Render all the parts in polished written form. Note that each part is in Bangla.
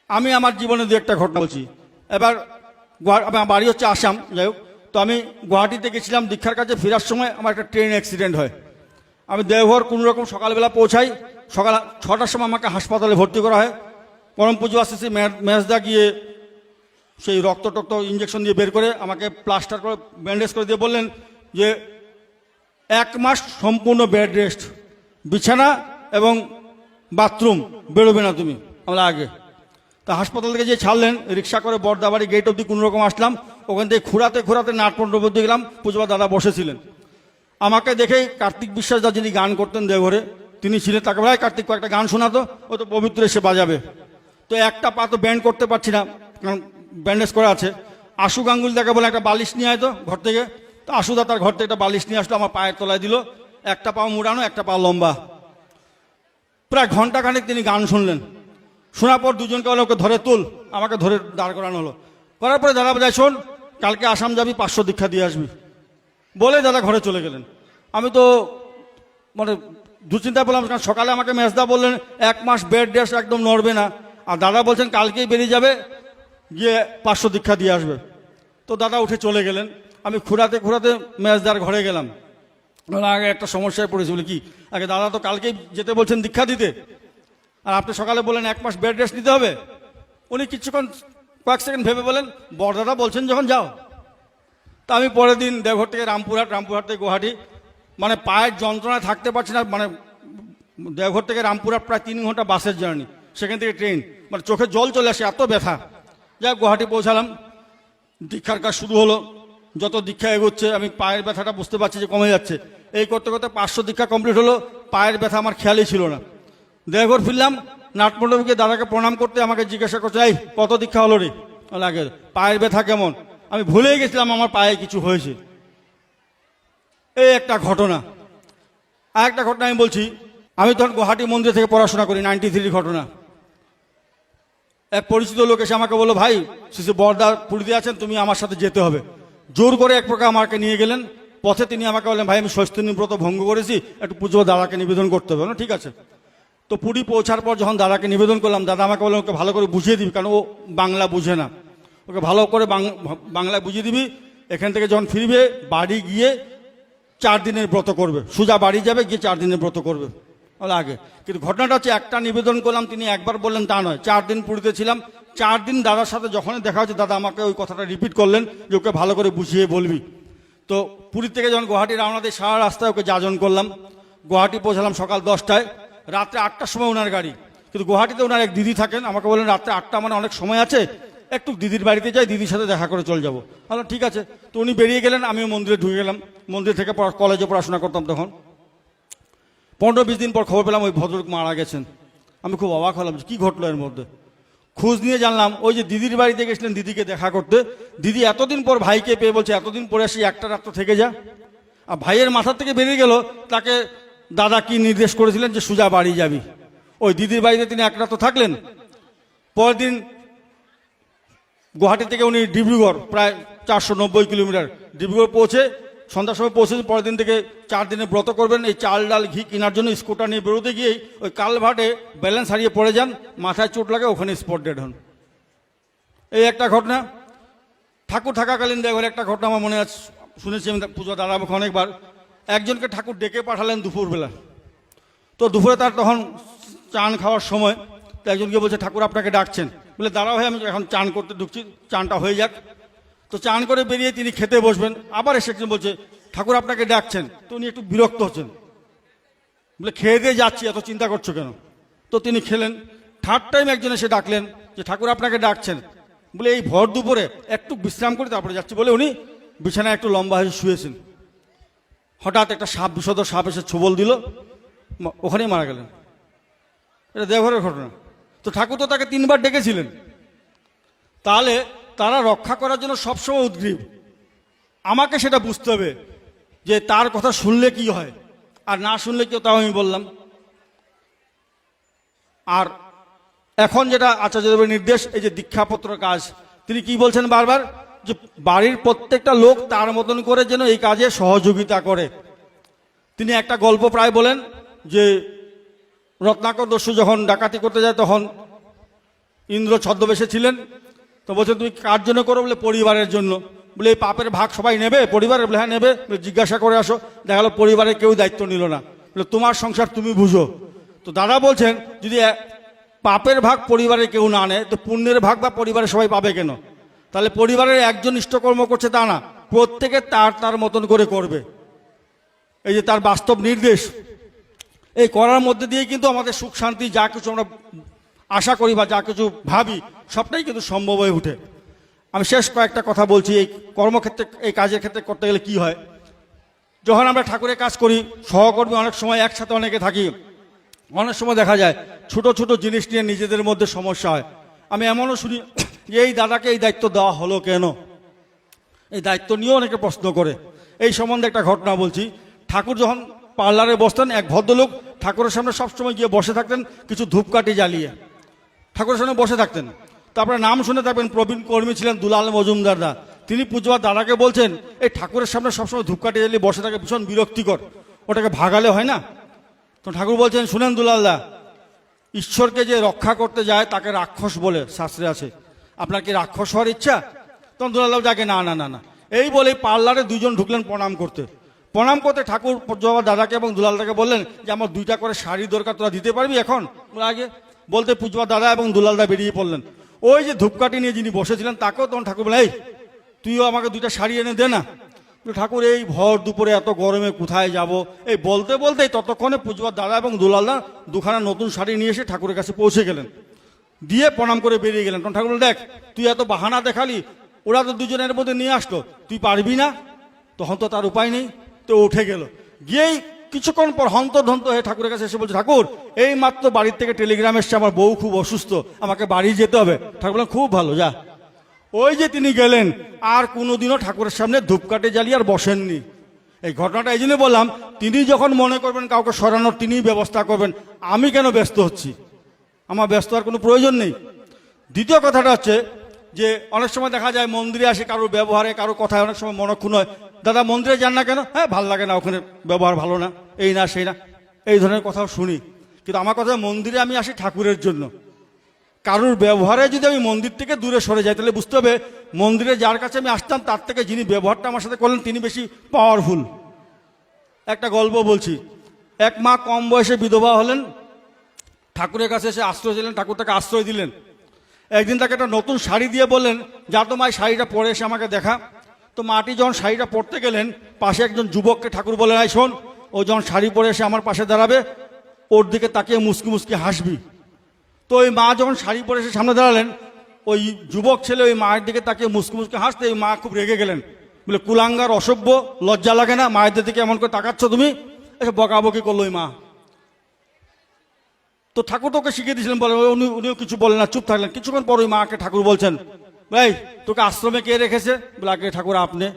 আমি আমার জীবনে দু একটা ঘটনা বলছি। এবার আমার বাড়ি হচ্ছে আসাম, যাই হোক। তো আমি গুয়াহাটিতে গেছিলাম দীক্ষার কাছে, ফেরার সময় আমার একটা ট্রেন অ্যাক্সিডেন্ট হয়। আমি দেওঘর কোনো রকম সকালবেলা পৌঁছাই, সকাল 6টার সময় আমাকে হাসপাতালে ভর্তি করা হয়। পরম পুজো আসতেছি মেজদা গিয়ে সেই রক্ত টক্ত ইঞ্জেকশন দিয়ে বের করে আমাকে প্লাস্টার করে ব্যান্ডেজ করে দিয়ে বললেন যে 1 মাস সম্পূর্ণ বেড রেস্ট, বিছানা এবং বাথরুম, বেরোবে না তুমি। আমরা আগে তা হাসপাতাল থেকে যে ছাড়লেন, রিক্সা করে বর্দাবাড়ি গেট অব্দি কোনো রকম আসলাম। ওখান থেকে ঘুরাতে নাটমণ্ডপ অব্দি গেলাম। পুজোবা দাদা বসেছিলেন, আমাকে দেখেই কার্তিক বিশ্বাস দা যিনি গান করতেন দেওঘরে তিনি ছিলেন। তাকে বলে, কার্তিক কয়েকটা গান শোনাতো, ও তো পবিত্র এসে বাজাবে। তো একটা পা তো ব্যান্ড করতে পারছি না, কারণ ব্যান্ডেজ করা আছে। আশু গাঙ্গুলি তাকে বলে একটা বালিশ নিয়ে আয় তো ঘর থেকে। তো আশুদা তার ঘর থেকে একটা বালিশ নিয়ে আসলো, আমার পায়ের তলায় দিল। একটা পা মুড়ানো, একটা পা লম্বা। প্রায় ঘন্টাখানেক তিনি গান শুনলেন। শোনার পর দুজনকে বলে ওকে ধরে তুল, আমাকে ধরে দাঁড় করানো হলো। করার পরে দাদা বোঝায়, শোন কালকে আসাম যাবি, 500 দীক্ষা দিয়ে আসবি বলে দাদা ঘরে চলে গেলেন। আমি তো মানে দুশ্চিন্তায় বললাম, কারণ সকালে আমাকে মেজদা বললেন 1 মাস বেড রেস্ট, একদম নড়বে না। আর দাদা বলছেন কালকেই বেরিয়ে যাবে, গিয়ে 500 দীক্ষা দিয়ে আসবে। তো দাদা উঠে চলে গেলেন। আমি ঘুরাতে মেজদার ঘরে গেলাম। আগে একটা সমস্যায় পড়েছি, বলে কি, আগে দাদা তো কালকেই যেতে বলছেন দীক্ষা দিতে, আর আপনি সকালে বলেন 1 মাস বেড রেস্ট নিতে হবে। উনি কিছুক্ষণ কয়েক সেকেন্ড ভেবে বলেন, বড়দাদা বলছেন যখন যাও। তা আমি পরের দিন দেওঘর থেকে রামপুরহাট থেকে গুয়াহাটি, মানে পায়ের যন্ত্রণায় থাকতে পারছি না। মানে দেওঘর থেকে রামপুরহাট প্রায় 3 ঘন্টা বাসের জার্নি, সেখান থেকে ট্রেন, মানে চোখে জল চলে আসে, এত ব্যথা। যাই গুয়াহাটি পৌঁছালাম, দীক্ষার কাজ শুরু হলো। যত দীক্ষা এগোচ্ছে আমি পায়ের ব্যথাটা বুঝতে পারছি যে কমে যাচ্ছে। এই করতে 500 দীক্ষা কমপ্লিট হলো, পায়ের ব্যথা আমার খেয়ালই ছিল না। দেওঘর ফিরলাম, নাটমণ্ডপকে দাদাকে প্রণাম করতে আমাকে জিজ্ঞাসা করছে, এই কত দীক্ষা হলো রে? লাগে পায়ের ব্যথা কেমন? আমি ভুলেই গেছিলাম আমার পায়ে কিছু হয়েছে। এই একটা ঘটনা। আর একটা ঘটনা আমি বলছি। আমি তখন গুয়াহাটি মন্দির থেকে পড়াশোনা করি, 93 ঘটনা। এক পরিচিত লোক এসে আমাকে বললো, ভাই শিশু বর্দা পুরীতে আছেন, তুমি আমার সাথে যেতে হবে। জোর করে এক প্রকার আমাকে নিয়ে গেলেন। পথে তিনি আমাকে বললেন, ভাই আমি ষষ্ঠী ব্রত ভঙ্গ করেছি, একটু পুজো দাদাকে নিবেদন করতে হবে। না ঠিক আছে। তো পুরী পৌঁছার পর যখন দাদাকে নিবেদন করলাম, দাদা আমাকে বললেন ওকে ভালো করে বুঝিয়ে দিবি, কারণ ও বাংলা বুঝে না। ওকে ভালো করে বাংলায় বুঝিয়ে দিবি। এখান থেকে যখন ফিরবে বাড়ি গিয়ে 4 দিনের ব্রত করবে, সোজা বাড়ি যাবে, গিয়ে 4 দিনের ব্রত করবে। আগে কিন্তু ঘটনাটা হচ্ছে, একটা নিবেদন করলাম, তিনি একবার বললেন তা নয়, 4 দিন পুরীতে ছিলাম। 4 দিন দাদার সাথে যখন দেখা হচ্ছে, দাদা আমাকে ওই কথাটা রিপিট করলেন যে ওকে ভালো করে বুঝিয়ে বলবি। তো পুরী থেকে যখন গুয়াহাটি রওনা দিয়ে সারা রাস্তায় ওকে যাজন করলাম। গুয়াহাটি পৌঁছালাম সকাল 10টায়, রাত্রে 8টার সময় ওনার গাড়ি। কিন্তু গুয়াহাটিতে ওনার এক দিদি থাকেন, আমাকে বললেন রাত্রে 8টা মানে অনেক সময় আছে, একটু দিদির বাড়িতে যাই, দিদির সাথে দেখা করে চলে যাবো। বললাম ঠিক আছে। তো উনি বেরিয়ে গেলেন, আমিও মন্দিরে ঢুকে গেলাম। মন্দির থেকে কলেজে পড়াশোনা করতাম তখন। 15-20 দিন পর খবর পেলাম ওই ভদ্রলোক মারা গেছেন। আমি খুব অবাক হলাম, কি ঘটলো এর মধ্যে। খোঁজ নিয়ে জানলাম ওই যে দিদির বাড়িতে গেছিলেন দিদিকে দেখা করতে, দিদি এতদিন পর ভাইকে পেয়ে বলছে এতদিন পরে আসি, একটা রাত থেকে যা। আর ভাইয়ের মাথার থেকে বেরিয়ে গেল, তাকে দাদা কি নির্দেশ করেছিলেন যে সোজা বাড়ি যাবি। ওই দিদির বাড়িতে তিনি এক রাত থাকলেন। পরের দিন গুয়াহাটি থেকে উনি ডিব্রুগড়, প্রায় 490 কিলোমিটার, ডিব্রুগড় পৌঁছে সন্ধ্যার সময় পৌঁছেছে। পরের দিন থেকে 4 দিনে ব্রত করবেন। এই চাল ডাল ঘি কেনার জন্য স্কুটার নিয়ে বেরোতে গিয়েই ওই কালভার্টে ব্যালেন্স হারিয়ে পড়ে যান, মাথায় চোট লাগে, ওখানে স্পট ডেড হন। এই একটা ঘটনা। ঠাকুর থাকাকালীন দেওঘরে একটা ঘটনা আমার মনে আছে, শুনেছি আমি পুজো দাদা মুখে অনেকবার। একজনকে ঠাকুর ডেকে পাঠালেন দুপুরবেলা। তো দুপুরে তার তখন চান খাওয়ার সময়, তো একজনকে বলছে ঠাকুর আপনাকে ডাকছেন। বলে দাঁড়াও ভাই, আমি এখন চান করতে ঢুকছি, চানটা হয়ে যাক। তো চান করে বেরিয়ে তিনি খেতে বসবেন, আবার এসে একজন বলছে ঠাকুর আপনাকে ডাকছেন। তো উনি একটু বিরক্ত হচ্ছেন, বলে খেয়ে দিয়ে যাচ্ছি, এত চিন্তা করছো কেন? তো তিনি খেলেন। 3rd টাইম একজন এসে ডাকলেন যে ঠাকুর আপনাকে ডাকছেন। বলে এই ভর দুপুরে একটু বিশ্রাম করে তারপরে যাচ্ছি বলে উনি বিছানায় একটু লম্বা হয়ে শুয়েছেন। হঠাৎ একটা বিষধর সাপ এসে ছোবল দিল, ওখানেই মারা গেলেন। এটা দেওঘরের ঘটনা। তো ঠাকুর তো তাকে 3 বার ডেকেছিলেন। তাহলে তারা রক্ষা করার জন্য সবসময় উদ্গ্রীব। আমাকে সেটা বুঝতে হবে যে তার কথা শুনলে কি হয় আর না শুনলে কি, তাও আমি বললাম। আর এখন যেটা আচার্যদেবের নির্দেশ, এই যে দীক্ষাপত্র কাজ, তিনি কি বলছেন বারবার, যে বাড়ির প্রত্যেকটা লোক তার মতন করে যেন এই কাজে সহযোগিতা করে। তিনি একটা গল্প প্রায় বলেন যে রত্নাকর দস্যু যখন ডাকাতি করতে যায়, তখন ইন্দ্র ছদ্মবেশে ছিলেন। তো বলছে তুমি কার জন্য করো? বলে পরিবারের জন্য। বলে এই পাপের ভাগ সবাই নেবে পরিবারের? বলে হ্যাঁ নেবে। জিজ্ঞাসা করে আসো। দেখা গেলো পরিবারের কেউ দায়িত্ব নিল না। বলে তোমার সংসার তুমি বুঝো। তো দাদা বলছেন যদি পাপের ভাগ পরিবারে কেউ না নেয় তো পুণ্যের ভাগ বা পরিবারে সবাই পাবে কেন? তাহলে পরিবারের একজন ইষ্টকর্ম করছে তা না, প্রত্যেকে তার তার মতন করে করবে। এই যে তার বাস্তব নির্দেশ, এই করার মধ্যে দিয়ে কিন্তু আমাদের সুখ শান্তি যা কিছু আমরা আশা করি বা যা কিছু ভাবি সবটাই কিন্তু সম্ভব হয়ে ওঠে। আমি শেষ কয়েকটা কথা বলছি। এই কর্মক্ষেত্রে এই কাজের ক্ষেত্রে করতে গেলে কি হয়, যখন আমরা ঠাকুরের কাজ করি সহকর্মী অনেক সময় একসাথে অনেকে থাকি, অনেক সময় দেখা যায় ছোট ছোট জিনিস নিয়ে নিজেদের মধ্যে সমস্যা হয়। আমি এমনও শুনি যে এই দাদাকে এই দায়িত্ব দেওয়া হলো কেন, এই দায়িত্ব নিয়েও অনেকে প্রশ্ন করে। এই সম্বন্ধে একটা ঘটনা বলছি। ঠাকুর যখন পার্লারে বসতেন, এক ভদ্রলোক ঠাকুরের সামনে সবসময় গিয়ে বসে থাকতেন কিছু ধূপকাঠি জ্বালিয়ে, ঠাকুরের সামনে বসে থাকতেন। তারপরে নাম শুনে থাকবেন, প্রবীণ কর্মী ছিলেন দুলাল মজুমদার দা। তিনি পূজ্যপাদ দাদাকে বলছেন এই ঠাকুরের সামনে সবসময় ধূপকাঠি জ্বালিয়ে বসে থাকে ভীষণ বিরক্তিকর, ওটাকে ভাগালে হয় না? তো ঠাকুর বলছেন শুনেন দুলাল দা, ঈশ্বরকে যে রক্ষা করতে যায় তাকে রাক্ষস বলে শাস্ত্রে আছে, আপনার কি রাক্ষস হওয়ার ইচ্ছা? তখন দুলাল যাকে না না না না এই বলে পার্লারে দুজন ঢুকলেন প্রণাম করতে। প্রণাম করতে ঠাকুর পূজ্যপাদ দাদাকে এবং দুলালদাকে বললেন যে আমার 2টা করে শাড়ি দরকার, তোরা দিতে পারবি এখন? আগে বলতে পূজ্যপাদ দাদা এবং দুলালদা বেরিয়ে পড়লেন। ওই যে ধূপকাঠি নিয়ে যিনি বসেছিলেন তাকেও তখন ঠাকুর বলে এই তুইও আমাকে 2টা শাড়ি এনে দে না। ঠাকুর এই ভর দুপুরে এত গরমে কোথায় যাব, এই বলতে বলতেই ততক্ষণে পূজ্যপাদ দাদা এবং দুলালদা 2খানা নতুন শাড়ি নিয়ে এসে ঠাকুরের কাছে পৌঁছে গেলেন, দিয়ে প্রণাম করে বেরিয়ে গেলেন। তখন ঠাকুর বলে দেখ তুই এত বাহানা দেখালি, ওরা তো দুজনের মধ্যে নিয়ে আসলো, তুই পারবি না? তখন তো তার উপায় নেই, তো উঠে গেল। গিয়েই কিছুক্ষণ পর হন্তদন্ত হয়ে ঠাকুরের কাছে এসে বলছে ঠাকুর এই মাত্র বাড়ির থেকে টেলিগ্রাম এসছে আমার বউ খুব অসুস্থ, আমাকে বাড়ি যেতে হবে। ঠাকুর বললেন খুব ভালো, যা। ওই যে তিনি গেলেন, আর কোনোদিনও ঠাকুরের সামনে ধূপকাঠি জ্বালিয়ে আর বসেননি। এই ঘটনাটা এই জন্য বললাম, তিনি যখন মনে করবেন কাউকে সরানোর তিনিই ব্যবস্থা করবেন, আমি কেন ব্যস্ত হচ্ছি? আমার ব্যস্ত হওয়ার কোনো প্রয়োজন নেই। দ্বিতীয় কথাটা হচ্ছে যে অনেক সময় দেখা যায় মন্দিরে আসে কারোর ব্যবহারে কারো কথায় অনেক সময় মনক্ষুণ্ণ হয়, দাদা মন্দিরে যান না কেন? হ্যাঁ ভাল লাগে না, ওখানে ব্যবহার ভালো না, এই না সেই না, এই ধরনের কথাও শুনি। কিন্তু আমার কথা মন্দিরে আমি আসি ঠাকুরের জন্য। কারোর ব্যবহারে যদি আমি মন্দির থেকে দূরে সরে যাই তাহলে বুঝতে হবে মন্দিরে যার কাছে আমি আসতাম তার থেকে যিনি ব্যবহারটা আমার সাথে করলেন তিনি বেশি পাওয়ারফুল। একটা গল্প বলছি। এক মা কম বয়সে বিধবা হলেন, ঠাকুরের কাছে এসে আশ্রয় দিলেন, ঠাকুর তাকে আশ্রয় দিলেন। একদিন তাকে একটা নতুন শাড়ি দিয়ে বললেন যা তো মায়ের শাড়িটা পরে এসে আমাকে দেখা। তো মাটি যখন শাড়িটা পরতে গেলেন পাশে একজন যুবককে ঠাকুর বলেন আয় শোন, ও যখন শাড়ি পরে এসে আমার পাশে দাঁড়াবে ওর দিকে তাকিয়ে মুসকি মুসকি হাসবি। তো ওই মা যখন শাড়ি পরে এসে সামনে দাঁড়ালেন, ওই যুবক ছেলে ওই মায়ের দিকে তাকিয়ে মুসকি মুসকি হাসতে ওই মা খুব রেগে গেলেন, বলে কুলাঙ্গার অসভ্য, লজ্জা লাগে না মায়েদের দিকে এমন করে তাকাচ্ছ তুমি? এসে বকাবকি করলো ওই মা। তো ঠাকুর তোকে শিখিয়ে দিয়েছিলেন বলে উনিও কিছু বলেন না, চুপ থাকলেন। কিছুক্ষণ পর ওই মাকে ঠাকুর বলছেন ভাই তোকে আশ্রমে কে রেখেছে? বলে আগে ঠাকুর আপনি।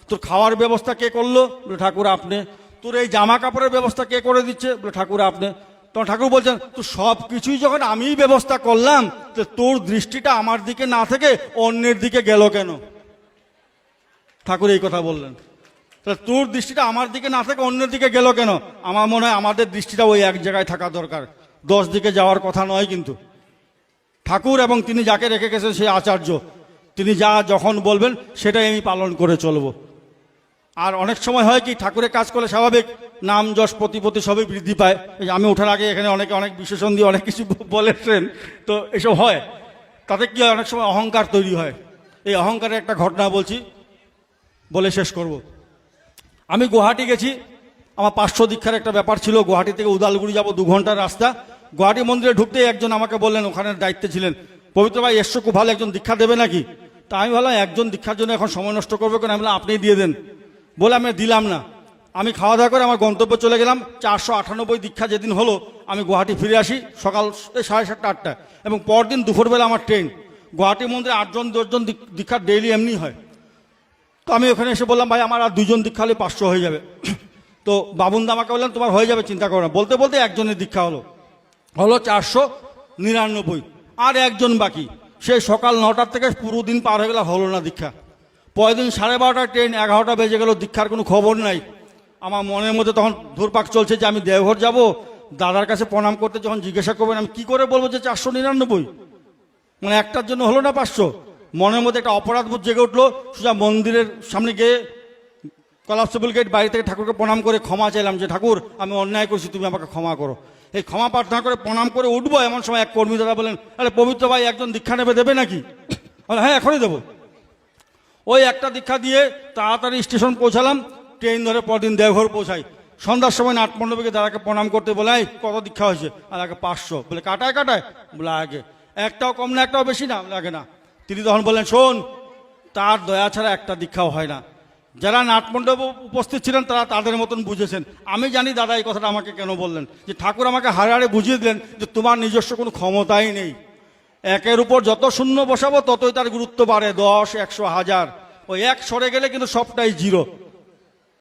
তোর খাওয়ার ব্যবস্থা কে করলো? বলে ঠাকুর আপনি। তোর এই জামা কাপড়ের ব্যবস্থা কে করে দিচ্ছে? বলে ঠাকুর আপনি। তখন ঠাকুর বলছেন তো সব কিছুই যখন আমিই ব্যবস্থা করলাম তো তোর দৃষ্টিটা আমার দিকে না থেকে অন্যের দিকে গেল কেন? ঠাকুর এই কথা বললেন, তাহলে তোর দৃষ্টিটা আমার দিকে না থেকে অন্যের দিকে গেল কেন? আমার মনে হয় আমাদের দৃষ্টিটা ওই এক জায়গায় থাকা দরকার, 10 দিকে যাওয়ার কথা নয়। কিন্তু ঠাকুর এবং তিনি যাকে রেখে গেছেন সেই আচার্য, তিনি যা যখন বলবেন সেটাই আমি পালন করে চলব। আর অনেক সময় হয় কি ঠাকুরের কাজ করলে স্বাভাবিক নাম যশ প্রতিপত্তি সবই বৃদ্ধি পায়। এই আমি ওঠার আগে এখানে অনেকে অনেক বিশেষণ দিয়ে অনেক কিছু বলেছেন, তো এসব হয়, তাতে কি হয় অনেক সময় অহংকার তৈরি হয়। এই অহংকারের একটা ঘটনা বলছি, বলে শেষ করব। আমি গুয়াহাটি গেছি, আমার 500 দীক্ষার একটা ব্যাপার ছিল। গুয়াহাটি থেকে উদালগুড়ি যাব 2 ঘন্টার রাস্তা। গুয়াহাটি মন্দিরে ঢুকতেই একজন আমাকে বললেন, ওখানের দায়িত্বে ছিলেন, পবিত্র ভাই এসছো খুব ভালো, একজন দীক্ষা দেবে নাকি? তা আমি বললাম একজন দীক্ষার জন্য এখন সময় নষ্ট করবে কেন? আমি বললাম আপনিই দিয়ে দেন। বলে আমি দিলাম না। আমি খাওয়া দাওয়া করে আমার গন্তব্যে চলে গেলাম। 498 দীক্ষা যেদিন হলো আমি গুয়াহাটি ফিরে আসি সকাল 7:30 8টায়, এবং পরদিন দুপুরবেলা আমার ট্রেন। গুয়াহাটি মন্দিরে 8 জন 10 জন দীক্ষার ডেইলি এমনি হয়। তো আমি ওখানে এসে বললাম ভাই আমার আর 2 জন দীক্ষা হলে 500 হয়ে যাবে। তো বাবুন্দা আমাকে বললেন তোমার হয়ে যাবে, চিন্তা করো না। বলতে বলতে একজনের দীক্ষা হলো 499, আর একজন বাকি। সেই সকাল 9টার থেকে পুরো দিন পার হয়ে গেল, হলো না দীক্ষা। পরের দিন 12:30টায় ট্রেন, 11টা বেজে গেল, দীক্ষার কোনো খবর নাই। আমার মনের মধ্যে তখন ধুরপাক চলছে যে আমি দেওঘর যাব, দাদার কাছে প্রণাম করতে যখন জিজ্ঞাসা করবেন আমি কি করে বলবো যে 499? মানে একটার জন্য হলো না 500। মনের মধ্যে একটা অপরাধ বোধ জেগে উঠলো, সোজা মন্দিরের সামনে গিয়ে কলাপসেবল গেট বাড়ি থেকে ঠাকুরকে প্রণাম করে ক্ষমা চাইলাম যে ঠাকুর আমি অন্যায় করছি, তুমি আমাকে ক্ষমা করো। এই ক্ষমা প্রার্থনা করে প্রণাম করে উঠবো, এমন সময় এক কর্মী দাদা বলেন, আরে পবিত্র ভাই একজন দীক্ষা নেবে, দেবে নাকি? হ্যাঁ এখনই দেবো। ওই একটা দীক্ষা দিয়ে তাড়াতাড়ি স্টেশন পৌঁছালাম, ট্রেন ধরে পরদিন দেওঘর পৌঁছাই। সন্ধ্যার সময় নাটমণ্ডপে দাদাকে প্রণাম করতে বলে, এই কত দীক্ষা হয়েছে? আর আগে 500। বলে কাটায় কাটায়? বলে আগে। একটাও কম না একটাও বেশি না? লাগে না। তিনি তখন বললেন, শোন, তার দয়া ছাড়া একটা দীক্ষাও হয় না। যারা নাটমণ্ডপে উপস্থিত ছিলেন তারা তাদের মতন বুঝেছেন। আমি জানি দাদা এই কথাটা আমাকে কেন বললেন, যে ঠাকুর আমাকে হাড়ে হাড়ে বুঝিয়ে দিলেন যে তোমার নিজস্ব কোনো ক্ষমতাই নেই। একের উপর যত শূন্য বসাবো ততই তার গুরুত্ব বাড়ে, 10, 100, 1000। ওই এক সরে গেলে কিন্তু সবটাই জিরো।